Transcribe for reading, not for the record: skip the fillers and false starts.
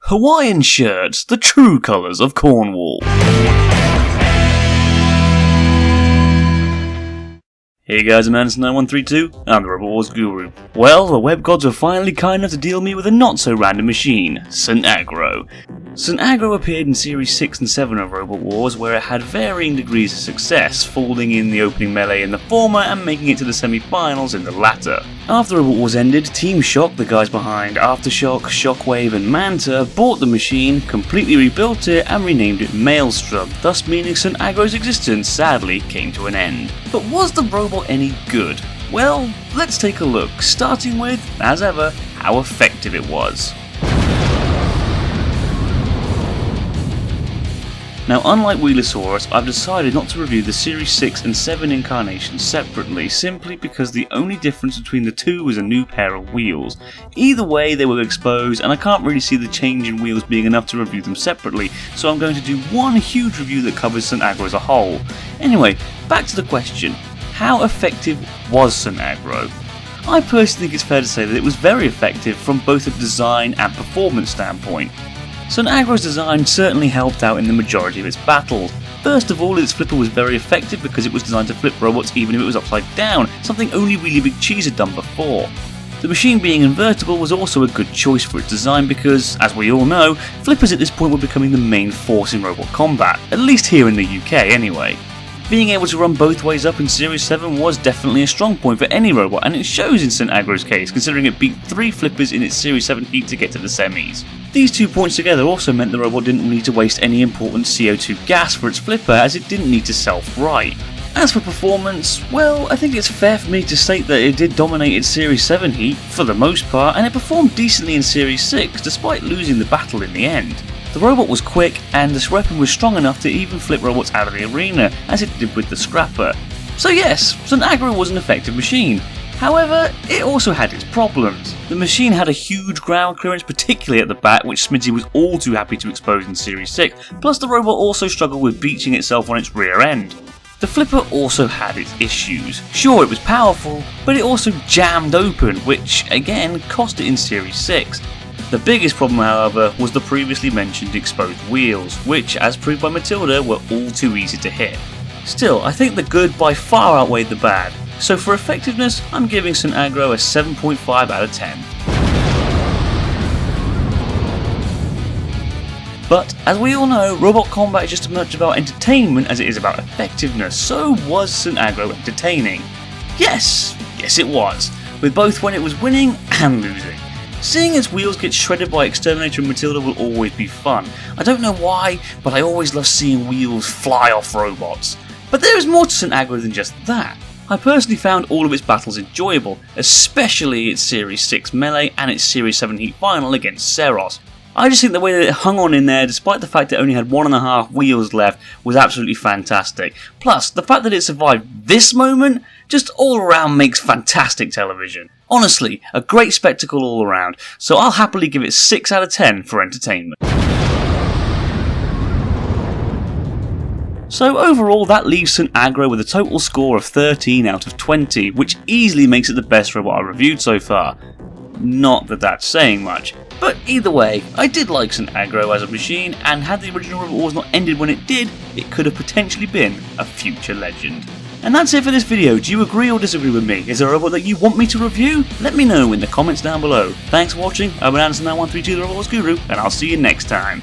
Hawaiian shirts, the true colours of Cornwall. Hey guys, I'm Anderson9132, I'm the Robot Wars Guru. Well, the web gods were finally kind enough to deal me with a not-so-random machine, St. Agro. St. Agro appeared in Series 6 and 7 of Robot Wars, where it had varying degrees of success, folding in the opening melee in the former and making it to the semi-finals in the latter. After Robot Wars ended, Team Shock, the guys behind Aftershock, Shockwave and Manta, bought the machine, completely rebuilt it and renamed it Maelstrom, thus meaning St. Agro's existence sadly came to an end. But was the robot any good? Well, let's take a look, starting with, as ever, how effective it was. Now, unlike Wheelosaurus, I've decided not to review the Series 6 and 7 incarnations separately, simply because the only difference between the two was a new pair of wheels. Either way, they were exposed, and I can't really see the change in wheels being enough to review them separately, so I'm going to do one huge review that covers St. Agro as a whole. Anyway, back to the question. How effective was St. Agro? I personally think it's fair to say that it was very effective from both a design and performance standpoint. St. Agro's design certainly helped out in the majority of its battles. First of all, its flipper was very effective because it was designed to flip robots even if it was upside down, something only really Big Cheese had done before. The machine being invertible was also a good choice for its design because, as we all know, flippers at this point were becoming the main force in robot combat, at least here in the UK anyway. Being able to run both ways up in Series 7 was definitely a strong point for any robot, and it shows in St. Agro's case, considering it beat 3 flippers in its Series 7 heat to get to the semis. These 2 points together also meant the robot didn't need to waste any important CO2 gas for its flipper, as it didn't need to self-right. As for performance, well, I think it's fair for me to state that it did dominate its Series 7 heat, for the most part, and it performed decently in Series 6, despite losing the battle in the end. The robot was quick, and the weapon was strong enough to even flip robots out of the arena, as it did with the Scrapper. So yes, St. Agro was an effective machine. However, it also had its problems. The machine had a huge ground clearance, particularly at the back, which Smitty was all too happy to expose in Series 6, plus the robot also struggled with beaching itself on its rear end. The flipper also had its issues. Sure, it was powerful, but it also jammed open, which again cost it in Series 6. The biggest problem, however, was the previously mentioned exposed wheels, which, as proved by Matilda, were all too easy to hit. Still, I think the good by far outweighed the bad, so for effectiveness, I'm giving St. Agro a 7.5 out of 10. But, as we all know, robot combat is just as much about entertainment as it is about effectiveness, so was St. Agro entertaining? Yes it was, with both when it was winning and losing. Seeing its wheels get shredded by Exterminator and Matilda will always be fun. I don't know why, but I always love seeing wheels fly off robots. But there is more to St. Agro than just that. I personally found all of its battles enjoyable, especially its Series 6 melee and its Series 7 heat final against Ceros. I just think the way that it hung on in there, despite the fact it only had 1.5 wheels left, was absolutely fantastic. Plus, the fact that it survived this moment just all around makes fantastic television. Honestly, a great spectacle all around, so I'll happily give it 6 out of 10 for entertainment. So overall, that leaves St. Agro with a total score of 13 out of 20, which easily makes it the best robot I've reviewed so far. Not that that's saying much, but either way, I did like St. Agro as a machine, and had the original Robot Wars not ended when it did, it could have potentially been a future legend. And that's it for this video. Do you agree or disagree with me? Is there a robot that you want me to review? Let me know in the comments down below. Thanks for watching. I've been Anderson9132, the Robot Wars Guru, and I'll see you next time.